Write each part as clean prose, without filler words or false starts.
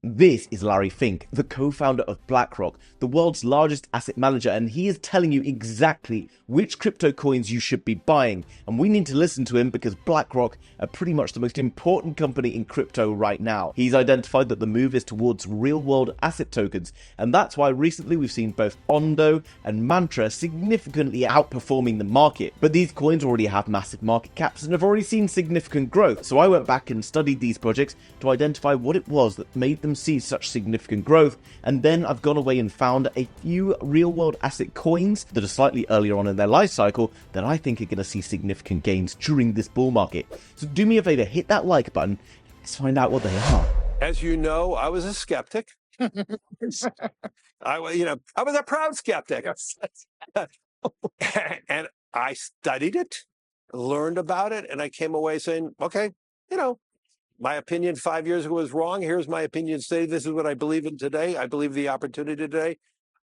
This is Larry Fink, the co-founder of Blackrock, the world's largest asset manager, and he is telling you exactly which crypto coins you should be buying. And we need to listen to him because Blackrock are pretty much the most important company in crypto right now. He's identified that the move is towards real-world asset tokens, and that's why recently we've seen both Ondo and Mantra significantly outperforming the market. But these coins already have massive market caps and have already seen significant growth. So I went back and studied these projects to identify what it was that made them see such significant growth, and then I've gone away and found a few real-world asset coins that are slightly earlier on in their life cycle that I think are going to see significant gains during this bull market. So do me a favor, hit that like button. Let's find out what they are. As you know, I was a skeptic. I was a proud skeptic. And I studied it, learned about it, and I came away saying, okay, my opinion 5 years ago was wrong. Here's my opinion today. This is what I believe in today. I believe the opportunity today.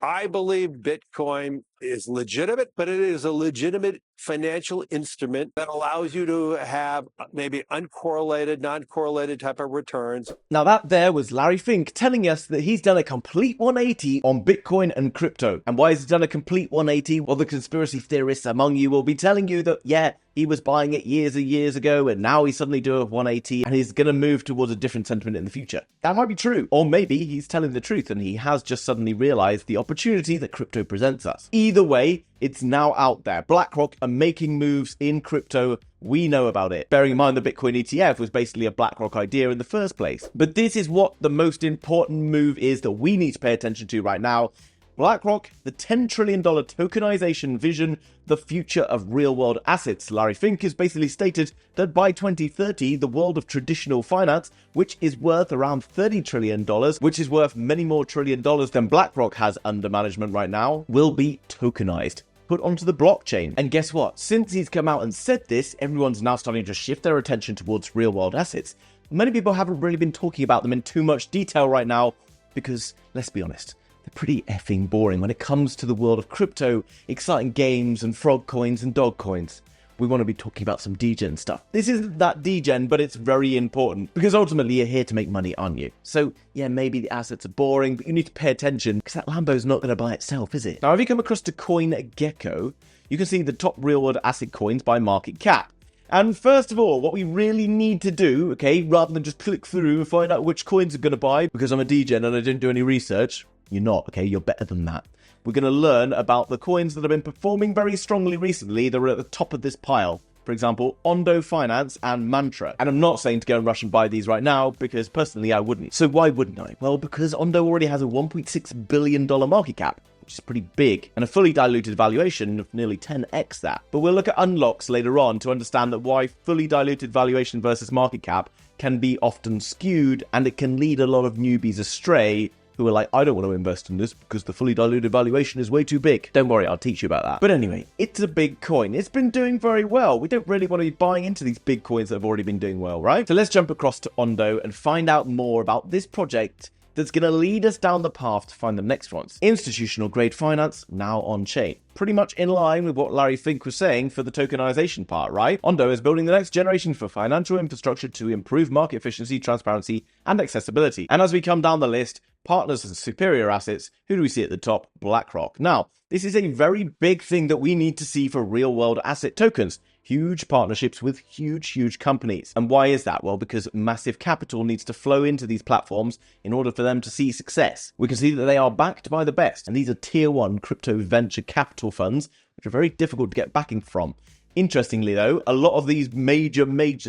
I believe Bitcoin is legitimate, but it is a legitimate financial instrument that allows you to have maybe uncorrelated, non-correlated type of returns. Now that there was Larry Fink telling us that he's done a complete 180 on Bitcoin and crypto. And why has he done a complete 180? Well, the conspiracy theorists among you will be telling you that, yeah, he was buying it years and years ago, and now he's suddenly doing a 180, and he's going to move towards a different sentiment in the future. That might be true. Or maybe he's telling the truth, and he has just suddenly realized the opportunity that crypto presents us. Either way, it's now out there. BlackRock are making moves in crypto. We know about it. Bearing in mind the Bitcoin ETF was basically a BlackRock idea in the first place. But this is what the most important move is that we need to pay attention to right now. BlackRock, the $10 trillion tokenization vision, the future of real-world assets. Larry Fink has basically stated that by 2030, the world of traditional finance, which is worth around $30 trillion, which is worth many more $1 trillion than BlackRock has under management right now, will be tokenized, put onto the blockchain. And guess what? Since he's come out and said this, everyone's now starting to shift their attention towards real-world assets. Many people haven't really been talking about them in too much detail right now because, let's be honest, they're pretty effing boring when it comes to the world of crypto, exciting games and frog coins and dog coins. We want to be talking about some degen stuff. This isn't that degen, but it's very important because ultimately you're here to make money, aren't you? So yeah, maybe the assets are boring, but you need to pay attention because that Lambo's not going to buy itself, is it? Now, if you come across to CoinGecko, you can see the top real-world asset coins by market cap. And first of all, what we really need to do, okay, rather than just click through and find out which coins I'm going to buy because I'm a degen and I didn't do any research, you're not, okay? You're better than that. We're going to learn about the coins that have been performing very strongly recently that are at the top of this pile. For example, Ondo Finance and Mantra. And I'm not saying to go and rush and buy these right now because personally I wouldn't. So why wouldn't I? Well, because Ondo already has a $1.6 billion market cap, which is pretty big, and a fully diluted valuation of nearly 10x that. But we'll look at unlocks later on to understand that why fully diluted valuation versus market cap can be often skewed, and it can lead a lot of newbies astray who are like, I don't want to invest in this because the fully diluted valuation is way too big. Don't worry, I'll teach you about that. But anyway, it's a big coin. It's been doing very well. We don't really want to be buying into these big coins that have already been doing well, right? So let's jump across to Ondo and find out more about this project that's going to lead us down the path to find the next ones. Institutional grade finance, now on chain. Pretty much in line with what Larry Fink was saying for the tokenization part, right? Ondo is building the next generation for financial infrastructure to improve market efficiency, transparency, and accessibility. And as we come down the list, partners and superior assets, who do we see at the top? BlackRock. Now, this is a very big thing that we need to see for real-world asset tokens. Huge partnerships with huge companies. And why is that? Well, because massive capital needs to flow into these platforms in order for them to see success. We can see that they are backed by the best, and these are tier 1 crypto venture capital funds, which are very difficult to get backing from. Interestingly though, a lot of these major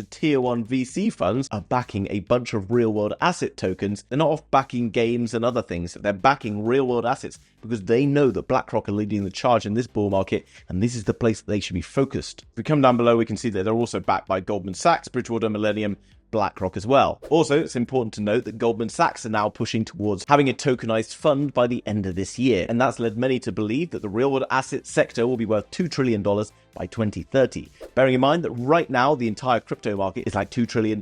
tier 1 VC funds are backing a bunch of real-world asset tokens. They're not off backing games and other things. They're backing real-world assets because they know that BlackRock are leading the charge in this bull market, and this is the place that they should be focused. If we come down below, we can see that they're also backed by Goldman Sachs, Bridgewater, Millennium, BlackRock as well. Also, it's important to note that Goldman Sachs are now pushing towards having a tokenized fund by the end of this year, and that's led many to believe that the real-world asset sector will be worth $2 trillion by 2030. Bearing in mind that right now the entire crypto market is like $2 trillion,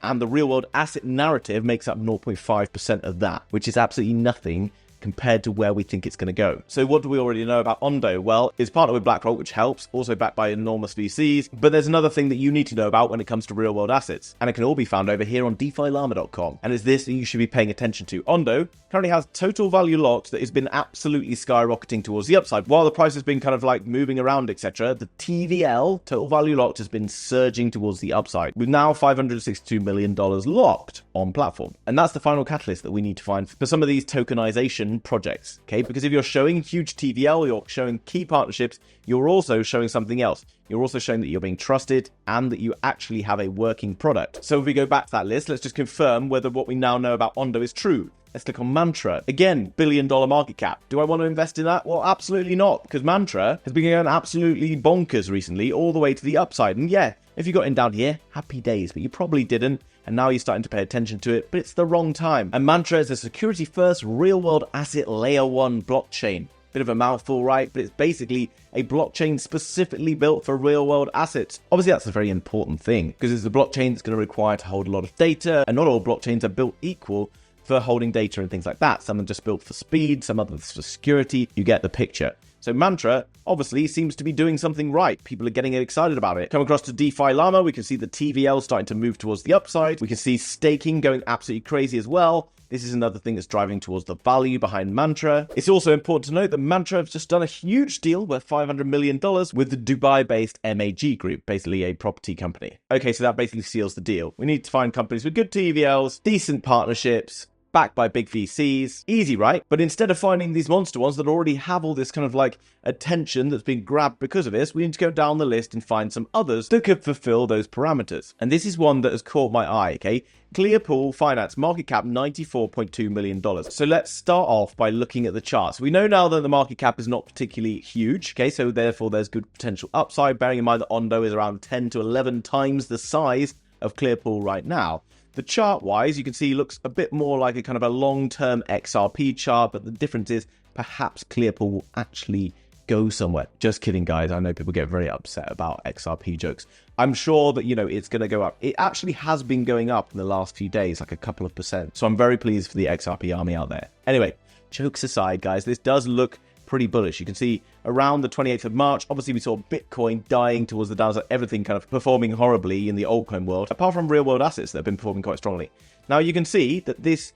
and the real-world asset narrative makes up 0.5% of that, which is absolutely nothing compared to where we think it's going to go. So what do we already know about Ondo? Well, it's partnered with Blackrock, which helps, also backed by enormous VCs. But there's another thing that you need to know about when it comes to real world assets, and it can all be found over here on DeFiLlama.com. And it's this that you should be paying attention to. Ondo currently has total value locked that has been absolutely skyrocketing towards the upside. While the price has been kind of like moving around, etc., the TVL, total value locked, has been surging towards the upside, with now $562 million locked on platform. And that's the final catalyst that we need to find for some of these tokenization projects, okay? Because if you're showing huge TVL, you're showing key partnerships, you're also showing something else. You're also showing that you're being trusted and that you actually have a working product. So if we go back to that list, let's just confirm whether what we now know about Ondo is true. Let's click on Mantra. Again, $1 billion market cap. Do I want to invest in that? Well, absolutely not, because Mantra has been going absolutely bonkers recently, all the way to the upside. And yeah, if you got in down here, happy days, but you probably didn't. And now you're starting to pay attention to it, but it's the wrong time. And Mantra is a security-first, real-world asset layer 1 blockchain. Bit of a mouthful, right? But it's basically a blockchain specifically built for real-world assets. Obviously, that's a very important thing, because it's a blockchain that's going to require to hold a lot of data, and not all blockchains are built equal for holding data and things like that. Some are just built for speed, some others for security. You get the picture. So Mantra obviously seems to be doing something right. People are getting excited about it. Come across to DeFi Llama, we can see the TVL starting to move towards the upside. We can see staking going absolutely crazy as well. This is another thing that's driving towards the value behind Mantra. It's also important to note that Mantra has just done a huge deal worth $500 million with the Dubai-based MEXC group, basically a property company. Okay, so that basically seals the deal. We need to find companies with good TVLs, decent partnerships, backed by big VCs. Easy, right? But instead of finding these monster ones that already have all this kind of like attention that's been grabbed because of this, we need to go down the list and find some others that could fulfill those parameters. And this is one that has caught my eye, okay? Clearpool Finance, market cap $94.2 million. So let's start off by looking at the charts. We know now that the market cap is not particularly huge, okay? So therefore there's good potential upside, bearing in mind that Ondo is around 10 to 11 times the size of Clearpool right now. The chart-wise, you can see looks a bit more like a kind of a long-term XRP chart, but the difference is perhaps Clearpool will actually go somewhere. Just kidding, guys. I know people get very upset about XRP jokes. I'm sure that, you know, it's going to go up. It actually has been going up in the last few days, like a couple of percent. So I'm very pleased for the XRP army out there. Anyway, jokes aside, guys, this does look pretty bullish. You can see around the 28th of March, obviously we saw Bitcoin dying towards the downside, everything kind of performing horribly in the altcoin world, apart from real world assets that have been performing quite strongly. Now you can see that this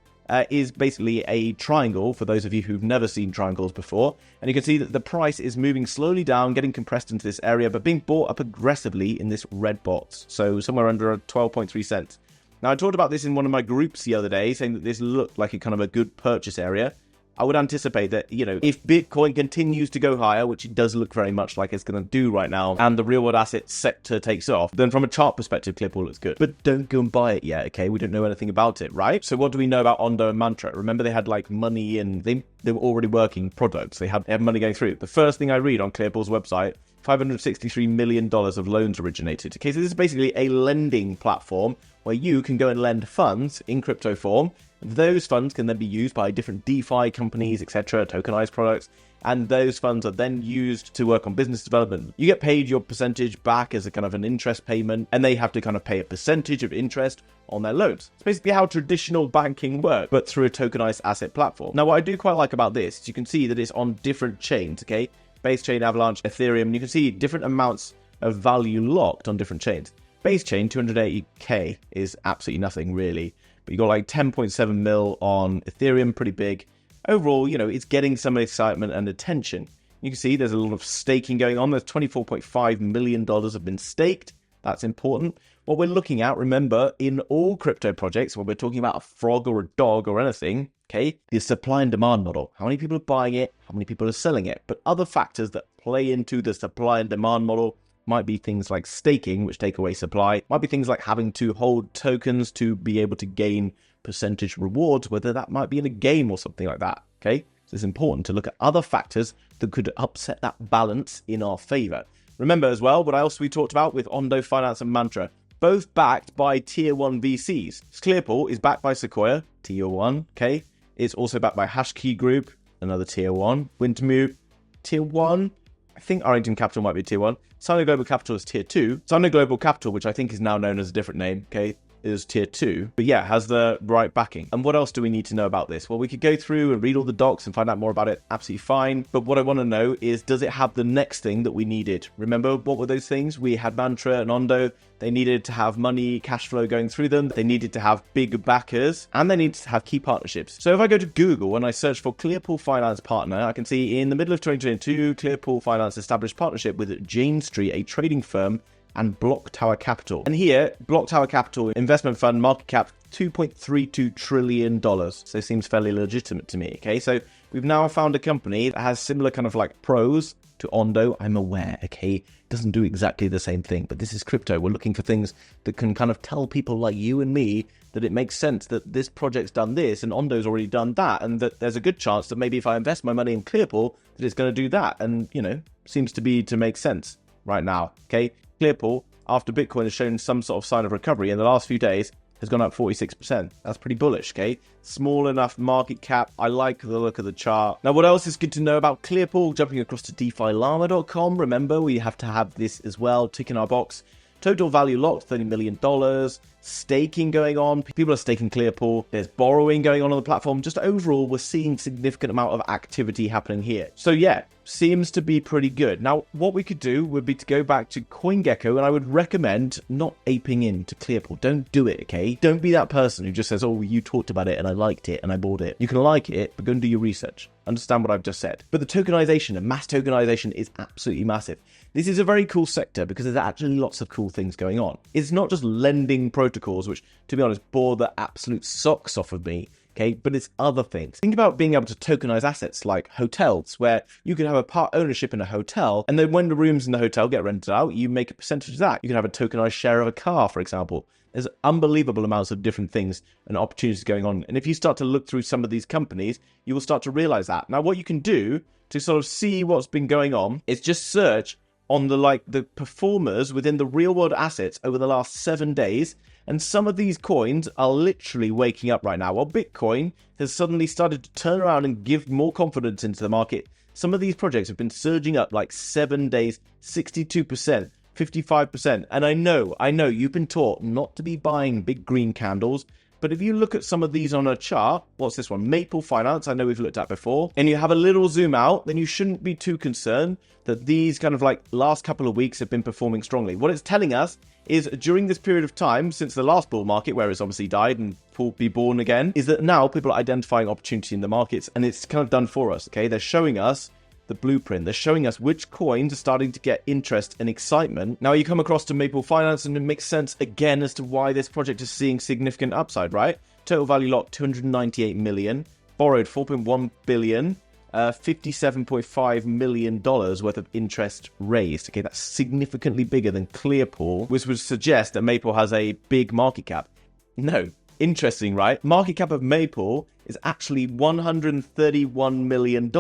is basically a triangle for those of you who've never seen triangles before, and you can see that the price is moving slowly down, getting compressed into this area, but being bought up aggressively in this red box, so somewhere under 12.3 cents. Now I talked about this in one of my groups the other day, saying that this looked like a kind of a good purchase area. I would anticipate that, you know, if Bitcoin continues to go higher, which it does look very much like it's going to do right now, and the real world asset sector takes off, then from a chart perspective, Clearpool looks good. But don't go and buy it yet, okay? We don't know anything about it, right? So what do we know about Ondo and Mantra? Remember, they had like money and they were already working products. They had money going through. The first thing I read on Clearpool's website, $563 million of loans originated. Okay, so this is basically a lending platform where you can go and lend funds in crypto form. Those funds can then be used by different DeFi companies, etc., tokenized products, and those funds are then used to work on business development. You get paid your percentage back as a kind of an interest payment, and they have to kind of pay a percentage of interest on their loans. It's basically how traditional banking works, but through a tokenized asset platform. Now, what I do quite like about this is you can see that it's on different chains, okay? Base chain, Avalanche, Ethereum, and you can see different amounts of value locked on different chains. Base chain, 280k, is absolutely nothing, really. But you got like 10.7 mil on Ethereum, pretty big. Overall, you know, it's getting some excitement and attention. You can see there's a lot of staking going on. There's $24.5 million have been staked. That's important. What we're looking at, remember, in all crypto projects, when we're talking about a frog or a dog or anything, okay, the supply and demand model. How many people are buying it? How many people are selling it? But other factors that play into the supply and demand model might be things like staking, which take away supply. Might be things like having to hold tokens to be able to gain percentage rewards, whether that might be in a game or something like that, okay? So it's important to look at other factors that could upset that balance in our favor. Remember as well, what else we talked about with Ondo Finance and Mantra, both backed by tier 1 VCs. Clearpool is backed by Sequoia, tier 1, okay? It's also backed by Hashkey Group, another tier 1. Wintermute, tier 1. I think Arlington Capital might be tier 1. Sino Global Capital is tier 2. Sino Global Capital, which I think is now known as a different name, okay? is tier 2, but yeah, has the right backing. And what else do we need to know about this? Well, we could go through and read all the docs and find out more about it, absolutely fine. But what I want to know is, does it have the next thing that we needed? Remember, what were those things? We had Mantra and Ondo. They needed to have money, cash flow going through them. They needed to have big backers, and they needed to have key partnerships. So if I go to Google and I search for Clearpool Finance Partner, I can see in the middle of 2022, Clearpool Finance established partnership with Jane Street, a trading firm, and Block Tower Capital. And here, Block Tower Capital investment fund market cap $2.32 trillion. So it seems fairly legitimate to me. Okay, so we've now found a company that has similar kind of like pros to Ondo. I'm aware, okay, it doesn't do exactly the same thing, but this is crypto. We're looking for things that can kind of tell people like you and me that it makes sense that this project's done this and Ondo's already done that, and that there's a good chance that maybe if I invest my money in Clearpool, that it's going to do that. And, you know, seems to make sense right now, okay? Clearpool, after Bitcoin has shown some sort of sign of recovery in the last few days, has gone up 46%. That's pretty bullish, okay? Small enough market cap. I like the look of the chart. Now, what else is good to know about Clearpool? Jumping across to DeFiLlama.com. Remember, we have to have this as well, tick in our box. Total value locked, $30 million. Staking going on. People are staking Clearpool. There's borrowing going on the platform. Just overall, we're seeing significant amount of activity happening here. So yeah, seems to be pretty good. Now, what we could do would be to go back to CoinGecko, and I would recommend not aping into Clearpool. Don't do it, okay? Don't be that person who just says, oh, you talked about it and I liked it and I bought it. You can like it, but go and do your research. Understand what I've just said. But the tokenization and mass tokenization is absolutely massive. This is a very cool sector because there's actually lots of cool things going on. It's not just lending protocols, which, to be honest, bore the absolute socks off of me, okay? But it's other things. Think about being able to tokenize assets like hotels, where you could have a part ownership in a hotel, and then when the rooms in the hotel get rented out, you make a percentage of that. You can have a tokenized share of a car, for example. There's unbelievable amounts of different things and opportunities going on. And if you start to look through some of these companies, you will start to realize that. Now, what you can do to sort of see what's been going on is just search on the performers within the real world assets over the last 7 days. And some of these coins are literally waking up right now. While Bitcoin has suddenly started to turn around and give more confidence into the market, some of these projects have been surging up like 7 days, 62%, 55%. And I know you've been taught not to be buying big green candles. But if you look at some of these on a chart, what's this one? Maple Finance, I know we've looked at before, and you have a little zoom out, then you shouldn't be too concerned that these kind of like last couple of weeks have been performing strongly. What it's telling us is during this period of time, since the last bull market, where it's obviously died and will be born again, is that now people are identifying opportunity in the markets, and it's kind of done for us, okay? They're showing us the blueprint. They're showing us which coins are starting to get interest and excitement. Now you come across to Maple Finance and it makes sense again as to why this project is seeing significant upside, right? Total value locked 298 million, borrowed 4.1 billion, $57.5 million worth of interest raised. Okay, that's significantly bigger than Clearpool, which would suggest that Maple has a big market cap. No. Interesting, right? Market cap of Maple is actually $131 million,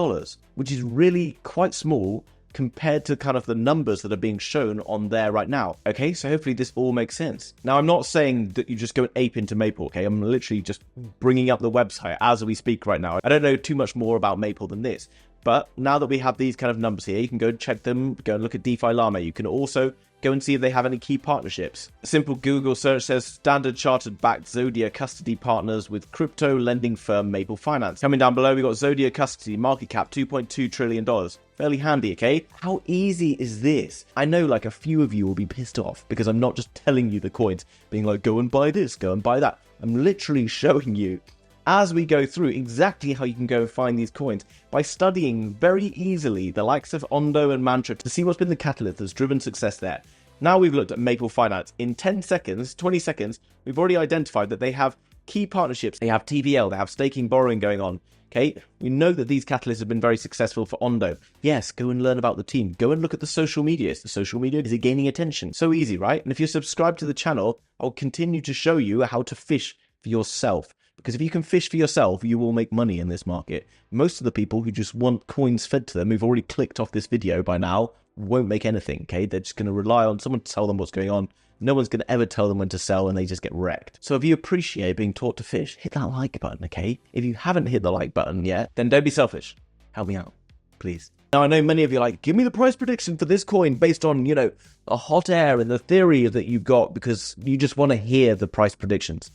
which is really quite small compared to kind of the numbers that are being shown on there right now. Okay, so hopefully this all makes sense. Now, I'm not saying that you just go and ape into Maple, okay? I'm literally just bringing up the website as we speak right now. I don't know too much more about Maple than this. But now that we have these kind of numbers here, you can go and check them, go and look at DeFi Llama. You can also go and see if they have any key partnerships. A simple Google search says Standard Chartered backed Zodia Custody partners with crypto lending firm Maple Finance. Coming down below, we got Zodia Custody market cap $2.2 trillion. Fairly handy, okay? How easy is this? I know like a few of you will be pissed off because I'm not just telling you the coins, being like, go and buy this, go and buy that. I'm literally showing you as we go through exactly how you can go and find these coins by studying very easily the likes of Ondo and Mantra to see what's been the catalyst that's driven success there. Now we've looked at Maple Finance. In 10 seconds, 20 seconds, we've already identified that they have key partnerships. They have TVL, they have staking borrowing going on. Okay, we know that these catalysts have been very successful for Ondo. Yes, go and learn about the team. Go and look at the social media. Is the social media, is it gaining attention? So easy, right? And if you're subscribed to the channel, I'll continue to show you how to fish for yourself. Because if you can fish for yourself, you will make money in this market. Most of the people who just want coins fed to them, who've already clicked off this video by now, won't make anything, okay? They're just going to rely on someone to tell them what's going on. No one's going to ever tell them when to sell, and they just get wrecked. So if you appreciate being taught to fish, hit that like button, okay? If you haven't hit the like button yet, then don't be selfish. Help me out. please. Now, I know many of you are like, give me the price prediction for this coin based on, you know, the hot air and the theory that you've got because you just want to hear the price predictions.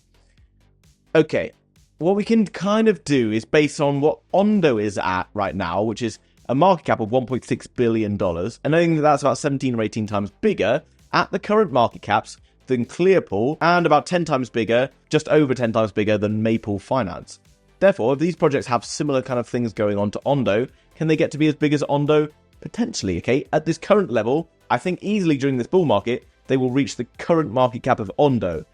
Okay, what we can kind of do is based on what Ondo is at right now, which is a market cap of $1.6 billion, and knowing that that's about 17 or 18 times bigger at the current market caps than Clearpool, and about 10 times bigger, just over 10 times bigger than Maple Finance. Therefore, if these projects have similar kind of things going on to Ondo, can they get to be as big as Ondo? Potentially, okay? At this current level, I think easily during this bull market, they will reach the current market cap of Ondo.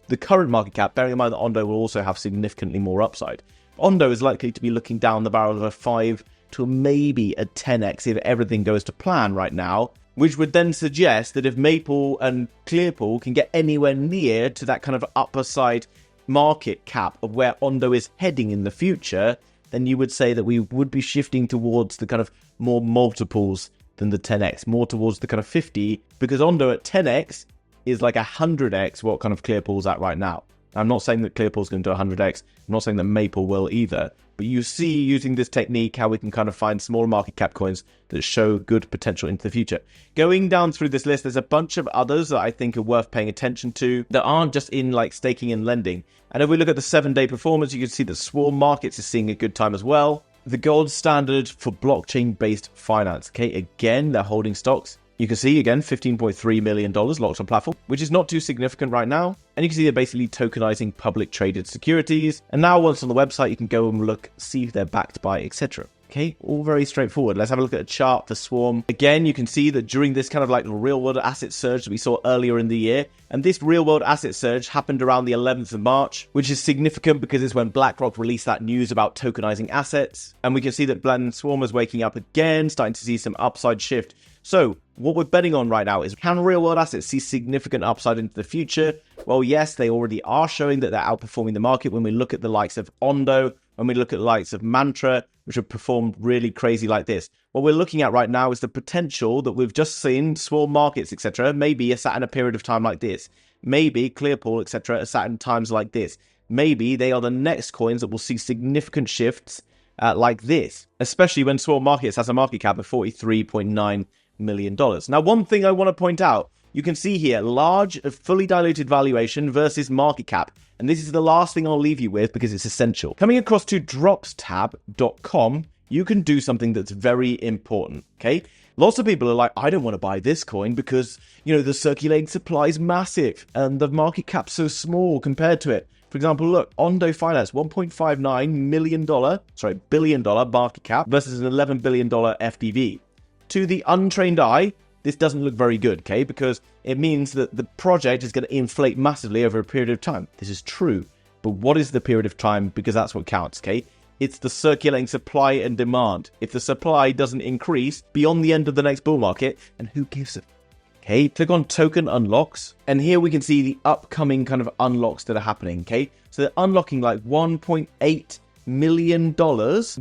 The current market cap, bearing in mind that Ondo will also have significantly more upside. Ondo is likely to be looking down the barrel of a 5 to maybe a 10x if everything goes to plan right now, which would then suggest that if Maple and Clearpool can get anywhere near to that kind of upper side market cap of where Ondo is heading in the future, then you would say that we would be shifting towards the kind of more multiples than the 10x, more towards the kind of 50, because Ondo at 10x is like 100x what kind of Clearpool's at right now. I'm not saying that Clearpool's going to do 100x. I'm not saying that Maple will either. But you see, using this technique, how we can kind of find small market cap coins that show good potential into the future. Going down through this list, there's a bunch of others that I think are worth paying attention to that aren't just in like staking and lending. And if we look at the 7-day performance, you can see that Swarm Markets is seeing a good time as well. The gold standard for blockchain-based finance. Okay, again, they're holding stocks. You can see, again, $15.3 million locked on platform, which is not too significant right now. And you can see they're basically tokenizing public traded securities. And now once on the website, you can go and look, see if they're backed by, etc. Okay, all very straightforward. Let's have a look at a chart for Swarm. Again, you can see that during this kind of like real world asset surge that we saw earlier in the year, and this real world asset surge happened around the 11th of March, which is significant because it's when Blackrock released that news about tokenizing assets. And we can see that Swarm is waking up again, starting to see some upside shift. So what we're betting on right now is, can real world assets see significant upside into the future? Well, yes, they already are showing that they're outperforming the market when we look at the likes of Ondo, when we look at the likes of Mantra, which have performed really crazy like this. What we're looking at right now is the potential that we've just seen Swarm Markets, etc., maybe are sat in a period of time like this. Maybe Clearpool, etc., are sat in times like this. Maybe they are the next coins that will see significant shifts like this, especially when Swarm Markets has a market cap of $43.9 million. Now, one thing I want to point out, you can see here, large, fully diluted valuation versus market cap. And this is the last thing I'll leave you with because it's essential. Coming across to dropstab.com, you can do something that's very important, okay? Lots of people are like, I don't want to buy this coin because, you know, the circulating supply is massive and the market cap's so small compared to it. For example, look, Ondo Finance, $1.59 billion market cap versus an $11 billion FDV. To the untrained eye, this doesn't look very good, okay? Because it means that the project is going to inflate massively over a period of time. This is true. But what is the period of time? Because that's what counts, okay? It's the circulating supply and demand. If the supply doesn't increase beyond the end of the next bull market, and who gives a... Okay, click on token unlocks. And here we can see the upcoming kind of unlocks that are happening, okay? So they're unlocking like $1.8 million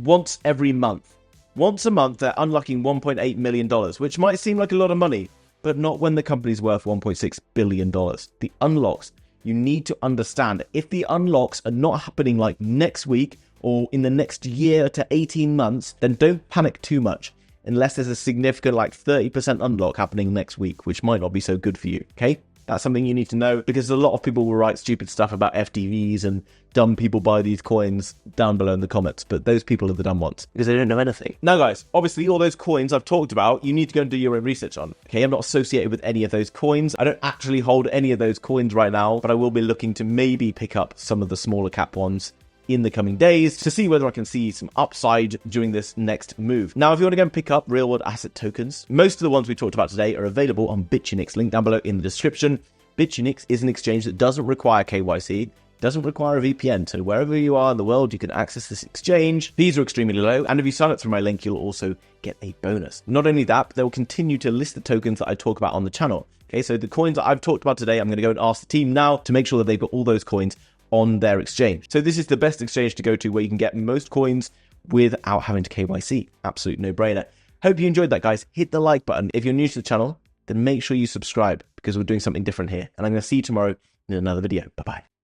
once every month. Once a month, they're unlocking $1.8 million, which might seem like a lot of money, but not when the company's worth $1.6 billion. The unlocks, you need to understand that if the unlocks are not happening like next week or in the next year to 18 months, then don't panic too much unless there's a significant like 30% unlock happening next week, which might not be so good for you, okay? That's something you need to know because a lot of people will write stupid stuff about FDVs and dumb people buy these coins down below in the comments, but those people are the dumb ones because they don't know anything. Now guys, obviously all those coins I've talked about, you need to go and do your own research on. Okay, I'm not associated with any of those coins. I don't actually hold any of those coins right now, but I will be looking to maybe pick up some of the smaller cap ones in the coming days to see whether I can see some upside during this next move. Now, if you want to go and pick up real world asset tokens, most of the ones we talked about today are available on Bitunix, link down below in the description. Bitunix is an exchange that doesn't require KYC, doesn't require a VPN, so wherever you are in the world, you can access this exchange. Fees are extremely low, and if you sign up through my link, you'll also get a bonus. Not only that, but they'll continue to list the tokens that I talk about on the channel. Okay, so the coins that I've talked about today, I'm going to go and ask the team now to make sure that they've got all those coins on their exchange. So this is the best exchange to go to where you can get most coins without having to KYC. Absolute no-brainer. Hope you enjoyed that, guys. Hit the like button. If you're new to the channel, then make sure you subscribe because we're doing something different here. And I'm going to see you tomorrow in another video. Bye-bye.